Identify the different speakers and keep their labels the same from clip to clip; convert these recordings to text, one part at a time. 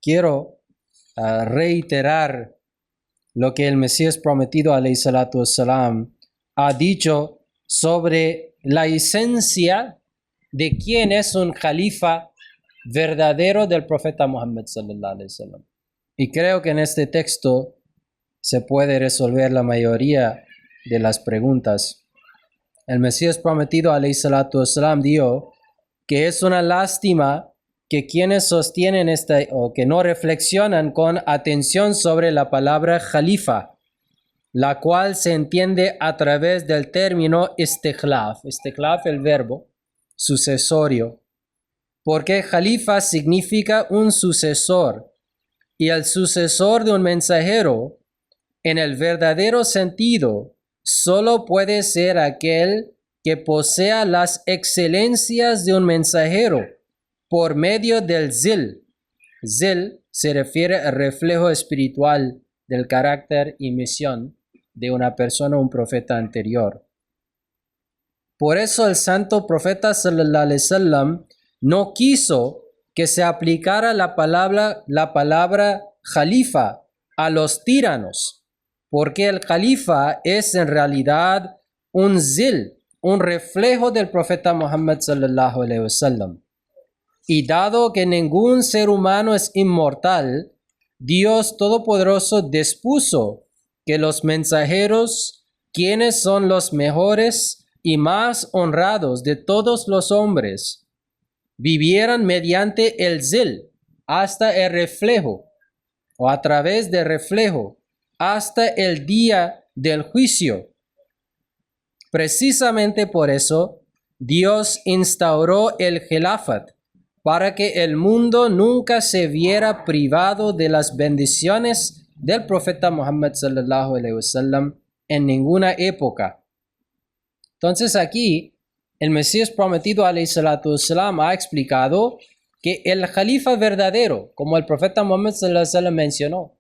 Speaker 1: quiero reiterar lo que el Mesías prometido, alayhi salatu wassalam, ha dicho sobre la esencia de quién es un califa verdadero del profeta Muhammad sallallahu alaihi wasallam. Y creo que en este texto se puede resolver la mayoría de las preguntas. El Mesías prometido, alayhi salatu wassalam, dijo que es una lástima que quienes sostienen o que no reflexionan con atención sobre la palabra califa, la cual se entiende a través del término istikhlaf. Istikhlaf, el verbo, sucesorio. Porque califa significa un sucesor. Y el sucesor de un mensajero, en el verdadero sentido, solo puede ser aquel que posea las excelencias de un mensajero por medio del zil. Zil se refiere al reflejo espiritual del carácter y misión de una persona o un profeta anterior. Por eso el santo profeta sallallahu alaihi wasallam no quiso que se aplicara la palabra califa a los tiranos, porque el califa es en realidad un zil, un reflejo del profeta Muhammad sallallahu alaihi wasallam. Y dado que ningún ser humano es inmortal, Dios Todopoderoso dispuso que los mensajeros, quienes son los mejores y más honrados de todos los hombres, vivieran mediante el zil hasta el reflejo, o a través del reflejo, hasta el día del juicio. Precisamente por eso, Dios instauró el Khilafat, para que el mundo nunca se viera privado de las bendiciones del profeta Muhammad sallallahu alaihi wasallam en ninguna época. Entonces aquí, el Mesías prometido alayhi salatu wasalam ha explicado que el califa verdadero, como el profeta Muhammad sallallahu alaihi wasallam mencionó,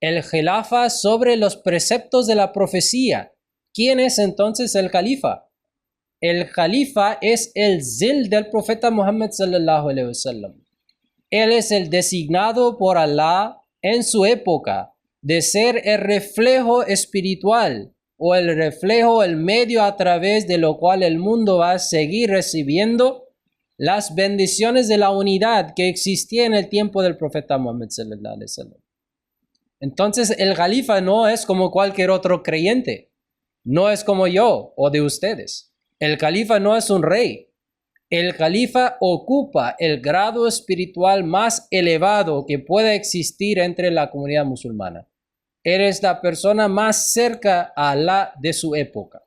Speaker 1: el khilafa sobre los preceptos de la profecía. ¿Quién es entonces el califa? El califa es el zil del profeta Muhammad sallallahu alaihi wasallam. Él es el designado por Allah en su época de ser el reflejo espiritual o el reflejo, el medio a través de lo cual el mundo va a seguir recibiendo las bendiciones de la unidad que existía en el tiempo del profeta Muhammad sallallahu alaihi wasallam. Entonces el califa no es como cualquier otro creyente, no es como yo o de ustedes. El califa no es un rey. El califa ocupa el grado espiritual más elevado que pueda existir entre la comunidad musulmana. Él es la persona más cerca a Allah de su época.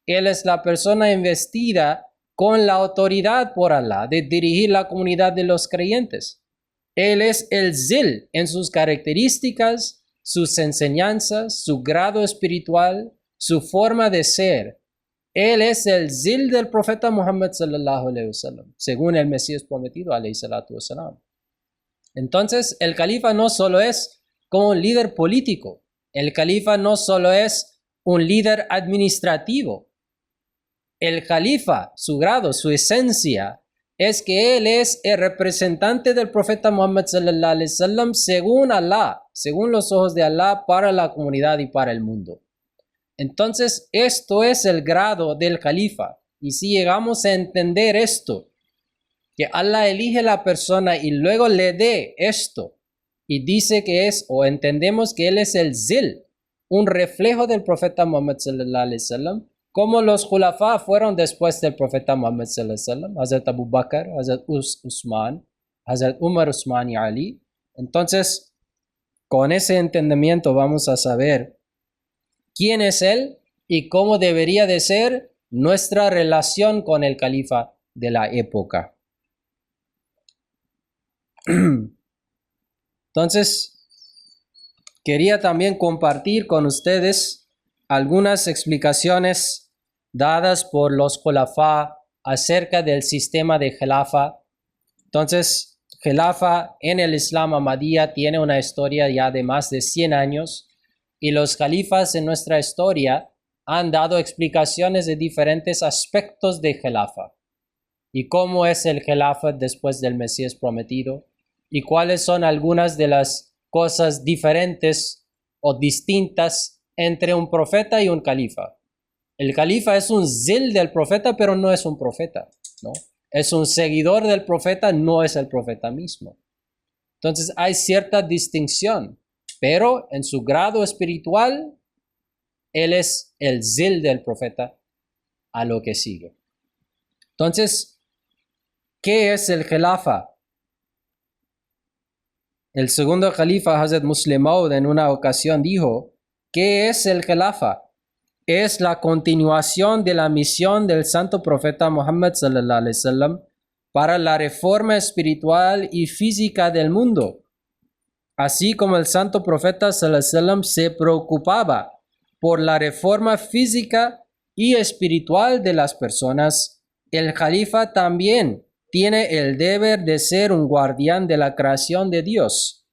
Speaker 1: Él es la persona investida con la autoridad por Allah de dirigir la comunidad de los creyentes. Él es el zil en sus características, sus enseñanzas, su grado espiritual, su forma de ser. Él es el zil del profeta Muhammad sallallahu alaihi wasallam, según el Mesías prometido alayhi salatu wasalam. Entonces, el califa no solo es como un líder político, el califa no solo es un líder administrativo. El califa, su grado, su esencia, es que él es el representante del profeta Muhammad sallallahu alaihi wasallam según Allah, según los ojos de Allah, para la comunidad y para el mundo. Entonces, esto es el grado del califa. Y si llegamos a entender esto, que Allah elige a la persona y luego le dé esto, y dice que es, o entendemos que él es el zil, un reflejo del profeta Muhammad sallallahu alaihi wasallam, como los khulafa fueron después del profeta Muhammad sallallahu alaihi wasallam, Hazrat Abu Bakr, Hazrat Usman, Hazrat Umar, Usman y Ali. Entonces, con ese entendimiento vamos a saber quién es él y cómo debería de ser nuestra relación con el califa de la época. Entonces, quería también compartir con ustedes algunas explicaciones dadas por los khulafa acerca del sistema de khilafa. Entonces, khilafa en el Islam Ahmadiyya tiene una historia ya de más de 100 años. Y los califas en nuestra historia han dado explicaciones de diferentes aspectos de khilafa. Y cómo es el khilafa después del Mesías prometido. y cuáles son algunas de las cosas diferentes o distintas entre un profeta y un califa. El califa es un zil del profeta, pero no es un profeta, ¿no? Es un seguidor del profeta, no es el profeta mismo. Entonces hay cierta distinción, pero en su grado espiritual, él es el zil del profeta a lo que sigue. Entonces, ¿qué es el khilafa? El segundo califa, Hazrat Musleh Maud, en una ocasión dijo, ¿qué es el khilafa? Es la continuación de la misión del santo profeta Muhammad sallallahu alaihi wasallam para la reforma espiritual y física del mundo. Así como el santo profeta sallallahu alaihi wasallam se preocupaba por la reforma física y espiritual de las personas, el califa también tiene el deber de ser un guardián de la creación de Dios.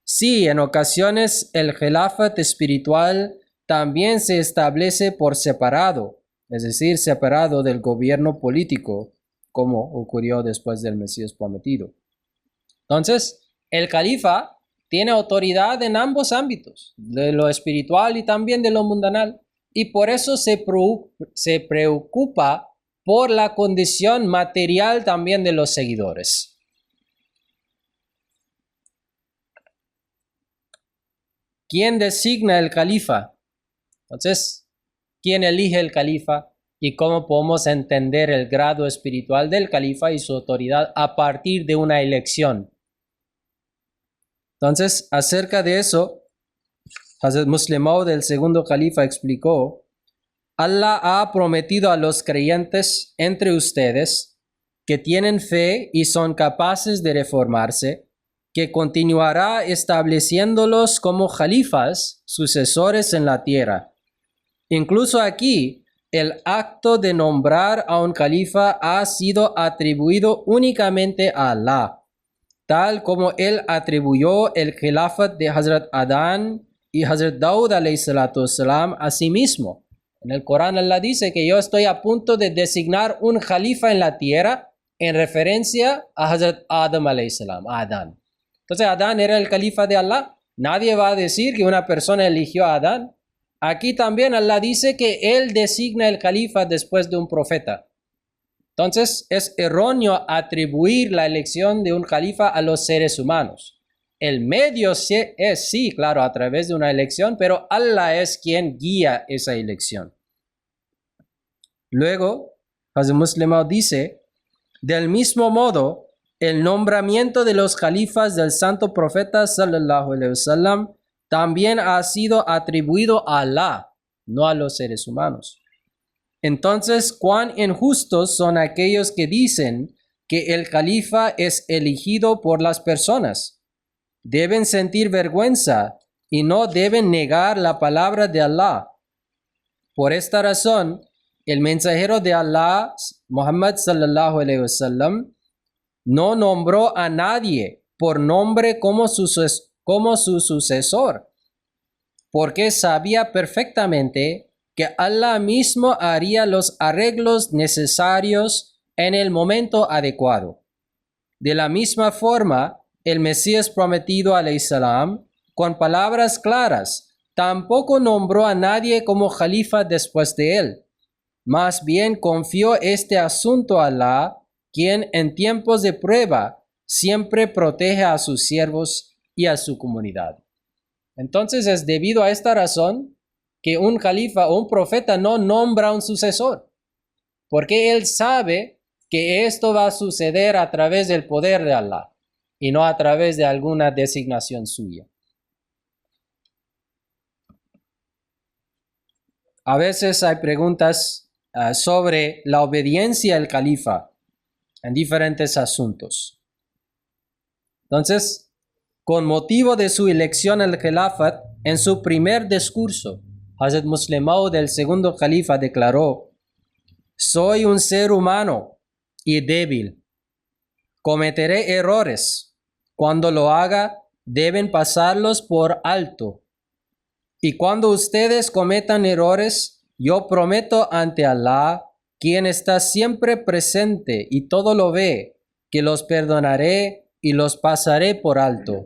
Speaker 1: Sí, en ocasiones el khilafat espiritual también se establece por separado, es decir, separado del gobierno político, como ocurrió después del Mesías prometido. Entonces, el califa tiene autoridad en ambos ámbitos, de lo espiritual y también de lo mundanal, y por eso se preocupa por la condición material también de los seguidores. ¿Quién designa el califa? Entonces, ¿quién elige el califa? ¿Y cómo podemos entender el grado espiritual del califa y su autoridad a partir de una elección? Entonces, acerca de eso, Hazrat Musleh Maud, el segundo califa, explicó: Allah ha prometido a los creyentes entre ustedes que tienen fe y son capaces de reformarse, que continuará estableciéndolos como califas, sucesores en la tierra. Incluso aquí, el acto de nombrar a un califa ha sido atribuido únicamente a Allah, tal como él atribuyó el khilafat de Hazrat Adán y Hazrat Daud alayhi salatu wasalam a sí mismo. En el Corán Allah dice que yo estoy a punto de designar un califa en la tierra en referencia a Hazrat Adam alayhi salam, a Adán. Entonces Adán era el califa de Allah. Nadie va a decir que una persona eligió a Adán. Aquí también Allah dice que él designa el califa después de un profeta. Entonces es erróneo atribuir la elección de un califa a los seres humanos. El medio es, sí, claro, a través de una elección, pero Allah es quien guía esa elección. Luego, Hazrat Musleh Maud dice, del mismo modo, el nombramiento de los califas del santo profeta sallallahu alaihi wasallam también ha sido atribuido a Allah, no a los seres humanos. Entonces, ¿cuán injustos son aquellos que dicen que el califa es elegido por las personas? Deben sentir vergüenza y no deben negar la palabra de Allah. Por esta razón, el mensajero de Allah, Muhammad sallallahu alaihi wasallam, no nombró a nadie por nombre como su sucesor, porque sabía perfectamente que Allah mismo haría los arreglos necesarios en el momento adecuado. De la misma forma, el Mesías prometido alayhi salam, con palabras claras, tampoco nombró a nadie como califa después de él. Más bien confió este asunto a Allah, quien en tiempos de prueba siempre protege a sus siervos y a su comunidad. Entonces es debido a esta razón que un califa o un profeta no nombra un sucesor, porque él sabe que esto va a suceder a través del poder de Allah y no a través de alguna designación suya. A veces hay preguntas sobre la obediencia al califa en diferentes asuntos. Entonces, con motivo de su elección al Khilafat, en su primer discurso, Hazrat Musleh Maud, el segundo califa, declaró: soy un ser humano y débil. Cometeré errores. Cuando lo haga, deben pasarlos por alto. Y cuando ustedes cometan errores, yo prometo ante Allah, quien está siempre presente y todo lo ve, que los perdonaré y los pasaré por alto.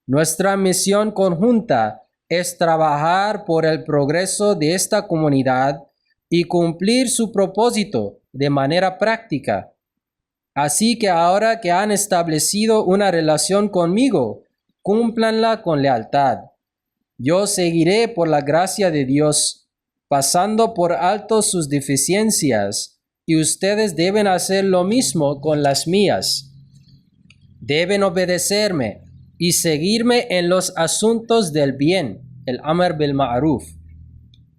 Speaker 1: Nuestra misión conjunta es trabajar por el progreso de esta comunidad y cumplir su propósito de manera práctica. Así que ahora que han establecido una relación conmigo, cúmplanla con lealtad. Yo seguiré por la gracia de Dios, pasando por alto sus deficiencias, y ustedes deben hacer lo mismo con las mías. Deben obedecerme y seguirme en los asuntos del bien, el amr bil ma'ruf.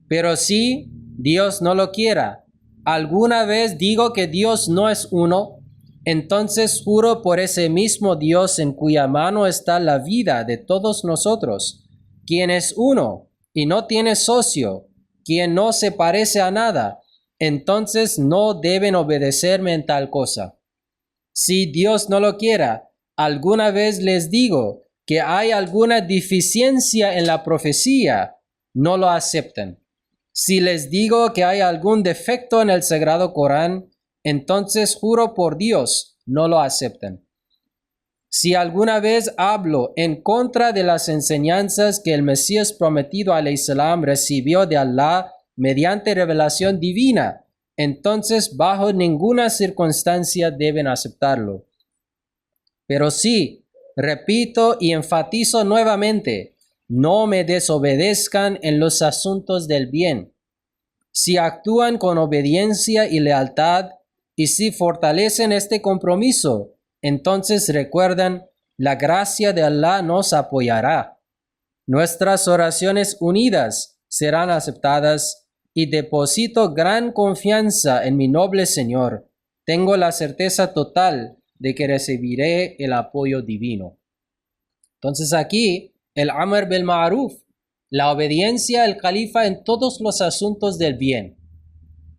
Speaker 1: Pero si Dios no lo quiera, alguna vez digo que Dios no es uno, entonces juro por ese mismo Dios en cuya mano está la vida de todos nosotros, quien es uno y no tiene socio, quien no se parece a nada, entonces no deben obedecerme en tal cosa. Si Dios no lo quiera, alguna vez les digo que hay alguna deficiencia en la profecía, no lo acepten. Si les digo que hay algún defecto en el Sagrado Corán, entonces juro por Dios, no lo acepten. Si alguna vez hablo en contra de las enseñanzas que el Mesías prometido alayhisalam recibió de Allah mediante revelación divina, entonces bajo ninguna circunstancia deben aceptarlo. Pero sí, repito y enfatizo nuevamente, no me desobedezcan en los asuntos del bien. Si actúan con obediencia y lealtad, y si fortalecen este compromiso, entonces recuerden, la gracia de Allah nos apoyará. Nuestras oraciones unidas serán aceptadas y deposito gran confianza en mi noble Señor. Tengo la certeza total de que recibiré el apoyo divino. Entonces aquí, el amr bil ma'ruf, la obediencia al califa en todos los asuntos del bien.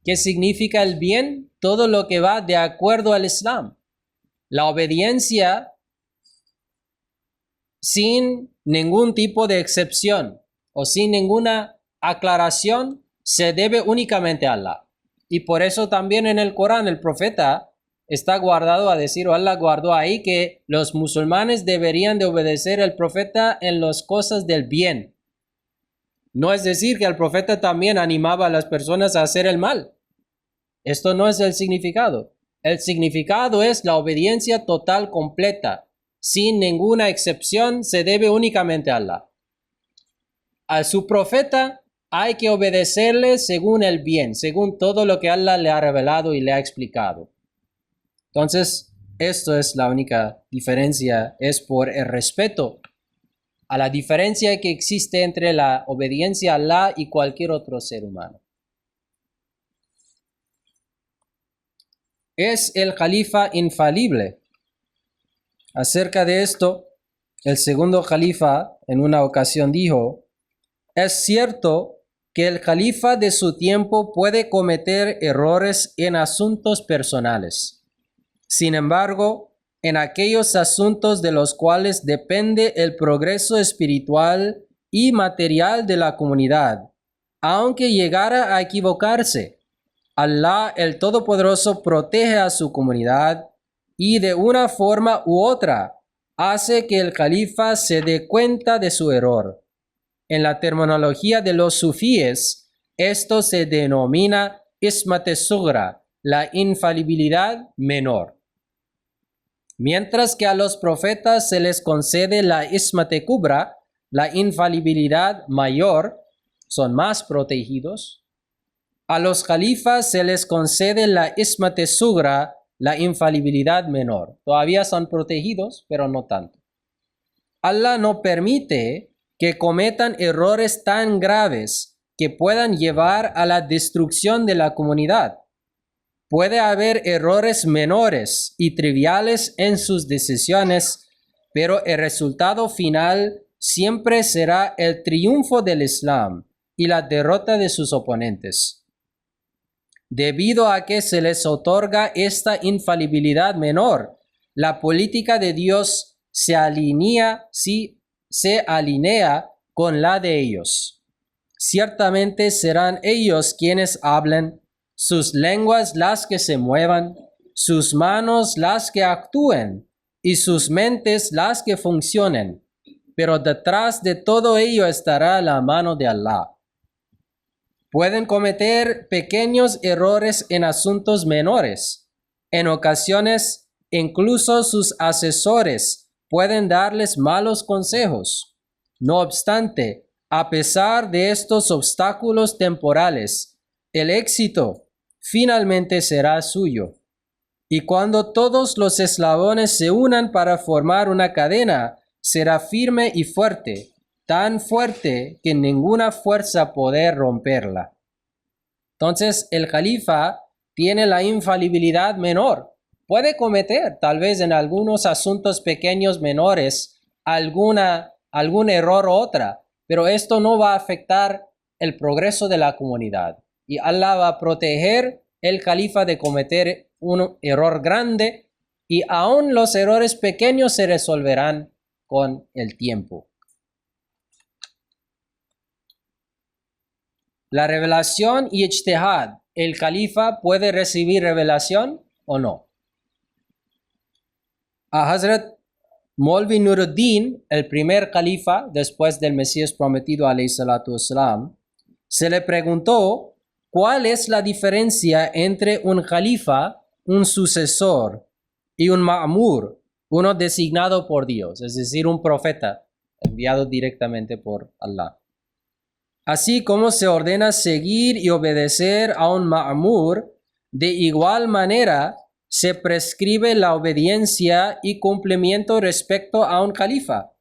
Speaker 1: ¿Qué significa el bien? Todo lo que va de acuerdo al Islam. La obediencia sin ningún tipo de excepción o sin ninguna aclaración se debe únicamente a Allah. Y por eso también en el Corán el profeta está guardado a decir, o Allah guardó ahí, que los musulmanes deberían de obedecer al profeta en las cosas del bien. No es decir que el profeta también animaba a las personas a hacer el mal. Esto no es el significado. El significado es la obediencia total, completa, sin ninguna excepción, se debe únicamente a Allah. A su profeta hay que obedecerle según el bien, según todo lo que Allah le ha revelado y le ha explicado. Entonces, esto es la única diferencia, es por el respeto a la diferencia que existe entre la obediencia a Allah y cualquier otro ser humano. ¿Es el califa infalible? Acerca de esto, el segundo califa en una ocasión dijo, es cierto que el califa de su tiempo puede cometer errores en asuntos personales. Sin embargo, en aquellos asuntos de los cuales depende el progreso espiritual y material de la comunidad, aunque llegara a equivocarse, Allah el Todopoderoso protege a su comunidad y de una forma u otra hace que el califa se dé cuenta de su error. En la terminología de los sufíes, esto se denomina ismat sugra, la infalibilidad menor. Mientras que a los profetas se les concede la ismat kubra, la infalibilidad mayor, son más protegidos. A los califas se les concede la ismat sugra, la infalibilidad menor. Todavía son protegidos, pero no tanto. Allah no permite que cometan errores tan graves que puedan llevar a la destrucción de la comunidad. Puede haber errores menores y triviales en sus decisiones, pero el resultado final siempre será el triunfo del Islam y la derrota de sus oponentes. Debido a que se les otorga esta infalibilidad menor, la política de Dios se alinea con la de ellos. Ciertamente serán ellos quienes hablen, sus lenguas las que se muevan, sus manos las que actúen, y sus mentes las que funcionen, pero detrás de todo ello estará la mano de Allah. Pueden cometer pequeños errores en asuntos menores. En ocasiones, incluso sus asesores pueden darles malos consejos. No obstante, a pesar de estos obstáculos temporales, el éxito finalmente será suyo. Y cuando todos los eslabones se unan para formar una cadena, será firme y fuerte, tan fuerte que ninguna fuerza podrá romperla. Entonces, el califa tiene la infalibilidad menor. Puede cometer, tal vez en algunos asuntos pequeños menores, algún error u otra, pero esto no va a afectar el progreso de la comunidad. Y Allah va a proteger el califa de cometer un error grande, y aún los errores pequeños se resolverán con el tiempo. La revelación y ijtihad. ¿El califa puede recibir revelación o no? A Hazrat Maulvi Nuruddin, el primer califa después del Mesías prometido alayhi salatu wasalam, se le preguntó cuál es la diferencia entre un califa, un sucesor, y un ma'mur, uno designado por Dios, es decir, un profeta enviado directamente por Allah. Así como se ordena seguir y obedecer a un ma'mur, de igual manera se prescribe la obediencia y cumplimiento respecto a un califa.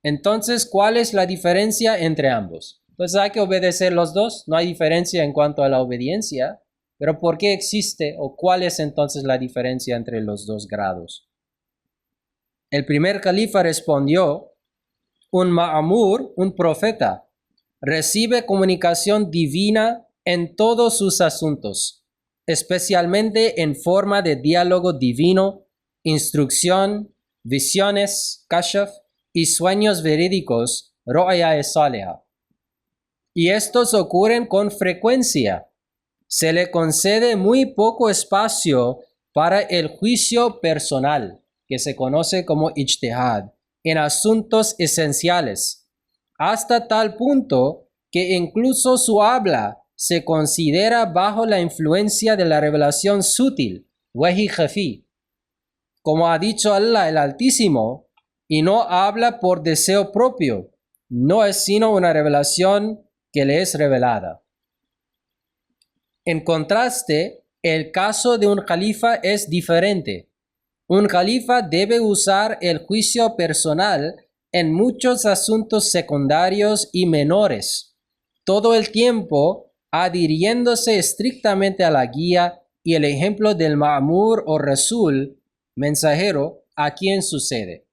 Speaker 1: Entonces, ¿cuál es la diferencia entre ambos? Pues hay que obedecer los dos, no hay diferencia en cuanto a la obediencia, pero ¿por qué existe o cuál es entonces la diferencia entre los dos grados? El primer califa respondió: un ma'mur, un profeta, recibe comunicación divina en todos sus asuntos, especialmente en forma de diálogo divino, instrucción, visiones, kashf y sueños verídicos, ru'ya saliha. Y estos ocurren con frecuencia. Se le concede muy poco espacio para el juicio personal, que se conoce como ijtihad, en asuntos esenciales, hasta tal punto que incluso su habla se considera bajo la influencia de la revelación sutil, wahi khafi. Como ha dicho Allah el Altísimo, y no habla por deseo propio, no es sino una revelación que le es revelada. En contraste, el caso de un califa es diferente. Un califa debe usar el juicio personal en muchos asuntos secundarios y menores, todo el tiempo adhiriéndose estrictamente a la guía y el ejemplo del ma'mur o rasul, mensajero, a quien sucede.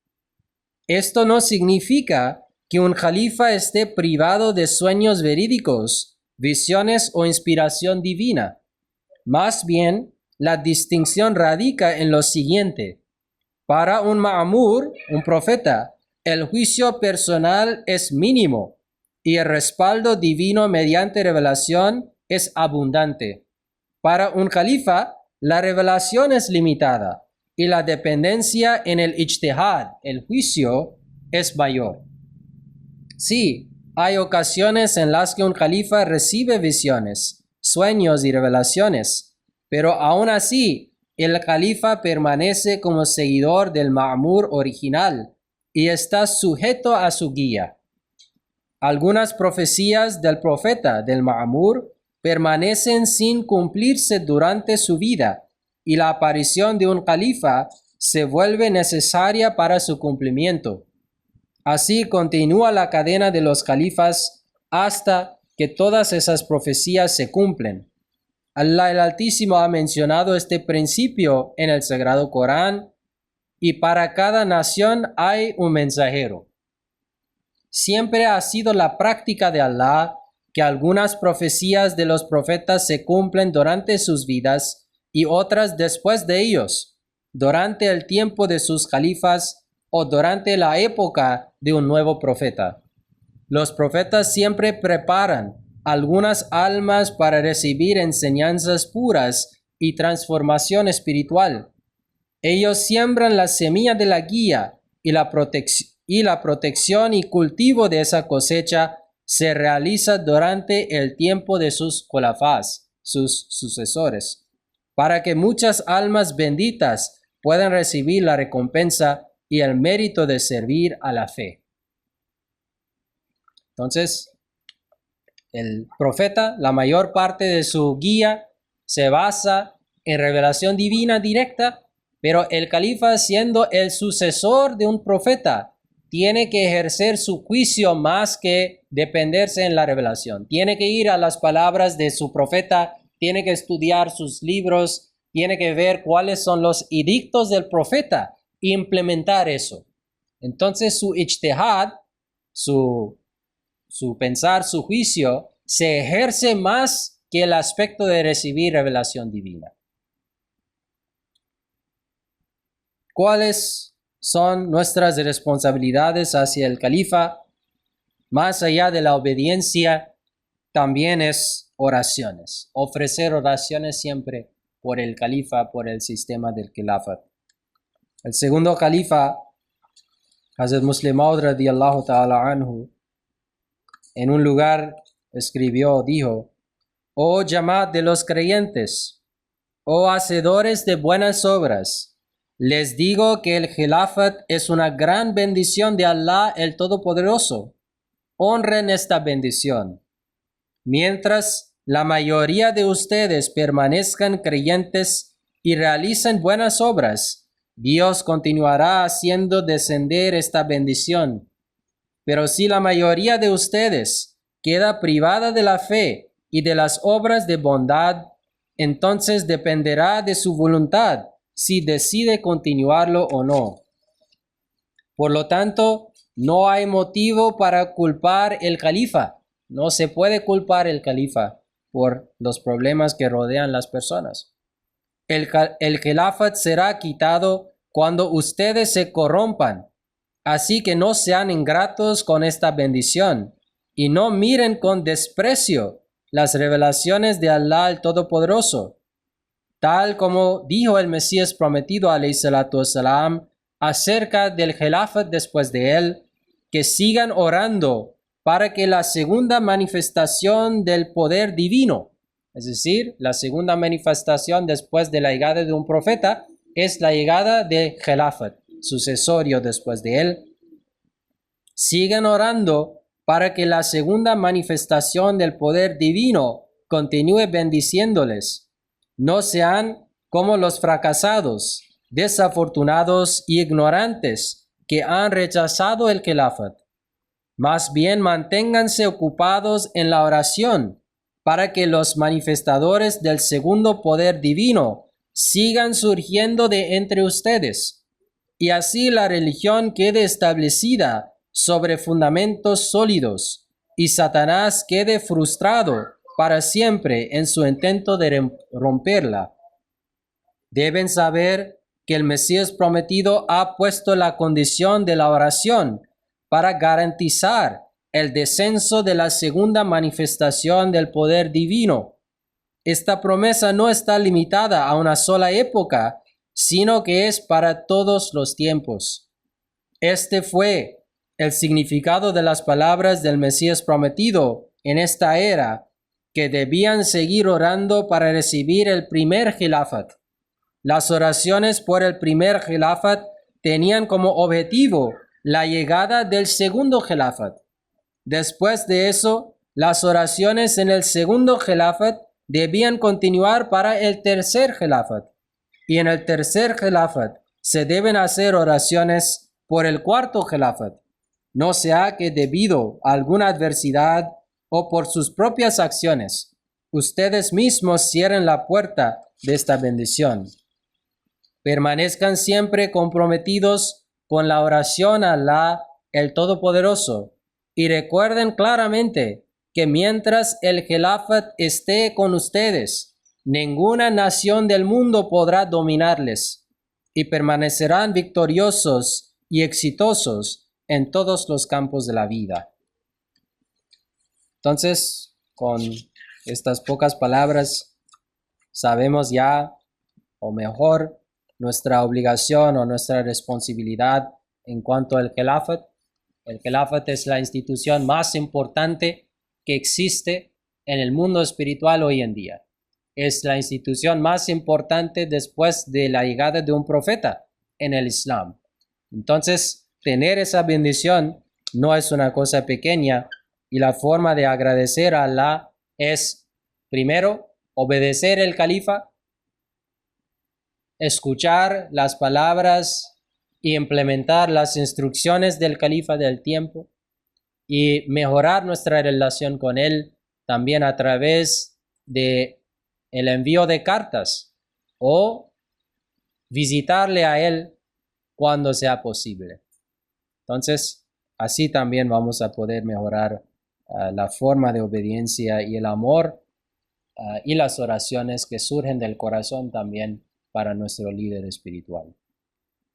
Speaker 1: Esto no significa que un califa esté privado de sueños verídicos, visiones o inspiración divina. Más bien, la distinción radica en lo siguiente: para un ma'mur, un profeta, el juicio personal es mínimo y el respaldo divino mediante revelación es abundante. Para un califa, la revelación es limitada y la dependencia en el ijtihad, el juicio, es mayor. Sí, hay ocasiones en las que un califa recibe visiones, sueños y revelaciones, pero aún así, el califa permanece como seguidor del ma'mur original y está sujeto a su guía. Algunas profecías del profeta del ma'mur permanecen sin cumplirse durante su vida y la aparición de un califa se vuelve necesaria para su cumplimiento. Así continúa la cadena de los califas hasta que todas esas profecías se cumplen. Allah el Altísimo ha mencionado este principio en el Sagrado Corán, y para cada nación hay un mensajero. Siempre ha sido la práctica de Allah que algunas profecías de los profetas se cumplen durante sus vidas y otras después de ellos, durante el tiempo de sus califas o durante la época de un nuevo profeta. Los profetas siempre preparan algunas almas para recibir enseñanzas puras y transformación espiritual. Ellos siembran la semilla de la guía y la protección y cultivo de esa cosecha se realiza durante el tiempo de sus khulafás, sus sucesores, para que muchas almas benditas puedan recibir la recompensa y el mérito de servir a la fe. Entonces, el profeta, la mayor parte de su guía se basa en revelación divina directa, pero el califa, siendo el sucesor de un profeta, tiene que ejercer su juicio más que dependerse en la revelación. Tiene que ir a las palabras de su profeta, tiene que estudiar sus libros, tiene que ver cuáles son los edictos del profeta e implementar eso. Entonces su ijtihad, su pensar, su juicio, se ejerce más que el aspecto de recibir revelación divina. ¿Cuáles son nuestras responsabilidades hacia el califa? Más allá de la obediencia, también es oraciones. Ofrecer oraciones siempre por el califa, por el sistema del khilafat. El segundo califa, Hazrat Musleh Maud radiyallahu ta'ala anhu, en un lugar escribió, dijo: «Oh Jamaat de los creyentes, oh hacedores de buenas obras, les digo que el khilafat es una gran bendición de Allah el Todopoderoso. Honren esta bendición. Mientras la mayoría de ustedes permanezcan creyentes y realicen buenas obras, Dios continuará haciendo descender esta bendición. Pero si la mayoría de ustedes queda privada de la fe y de las obras de bondad, entonces dependerá de su voluntad si decide continuarlo o no. Por lo tanto, no hay motivo para culpar el califa. No se puede culpar el califa por los problemas que rodean las personas. El khilafat será quitado cuando ustedes se corrompan. Así que no sean ingratos con esta bendición y no miren con desprecio las revelaciones de Allah el Todopoderoso. Tal como dijo el Mesías prometido alayhi salatu wasalam acerca del khilafat después de él, que sigan orando para que la segunda manifestación del poder divino, es decir, la segunda manifestación después de la llegada de un profeta, es la llegada del khilafat, sucesorio después de él. Sigan orando para que la segunda manifestación del poder divino continúe bendiciéndoles. No sean como los fracasados, desafortunados y ignorantes que han rechazado el khilafat. Más bien manténganse ocupados en la oración para que los manifestadores del segundo poder divino sigan surgiendo de entre ustedes, y así la religión quede establecida sobre fundamentos sólidos y Satanás quede frustrado para siempre en su intento de romperla. Deben saber que el Mesías prometido ha puesto la condición de la oración para garantizar el descenso de la segunda manifestación del poder divino. Esta promesa no está limitada a una sola época, sino que es para todos los tiempos. Este fue el significado de las palabras del Mesías prometido en esta era, que debían seguir orando para recibir el primer khilafat. Las oraciones por el primer khilafat tenían como objetivo la llegada del segundo khilafat. Después de eso, las oraciones en el segundo khilafat debían continuar para el tercer khilafat. Y en el tercer khilafat se deben hacer oraciones por el cuarto khilafat. No sea que debido a alguna adversidad o por sus propias acciones, ustedes mismos cierren la puerta de esta bendición. Permanezcan siempre comprometidos con la oración a Allah, el Todopoderoso, y recuerden claramente que mientras el khilafat esté con ustedes, ninguna nación del mundo podrá dominarles, y permanecerán victoriosos y exitosos en todos los campos de la vida. Entonces, con estas pocas palabras, sabemos ya, o mejor, nuestra obligación o nuestra responsabilidad en cuanto al Khilafat. El Khilafat es la institución más importante que existe en el mundo espiritual hoy en día. Es la institución más importante después de la llegada de un profeta en el Islam. Entonces, tener esa bendición no es una cosa pequeña, y la forma de agradecer a Allah es, primero, obedecer el califa, escuchar las palabras y implementar las instrucciones del califa del tiempo, y mejorar nuestra relación con él también a través de el envío de cartas o visitarle a él cuando sea posible. Entonces, así también vamos a poder mejorar la forma de obediencia y el amor y las oraciones que surgen del corazón también para nuestro líder espiritual.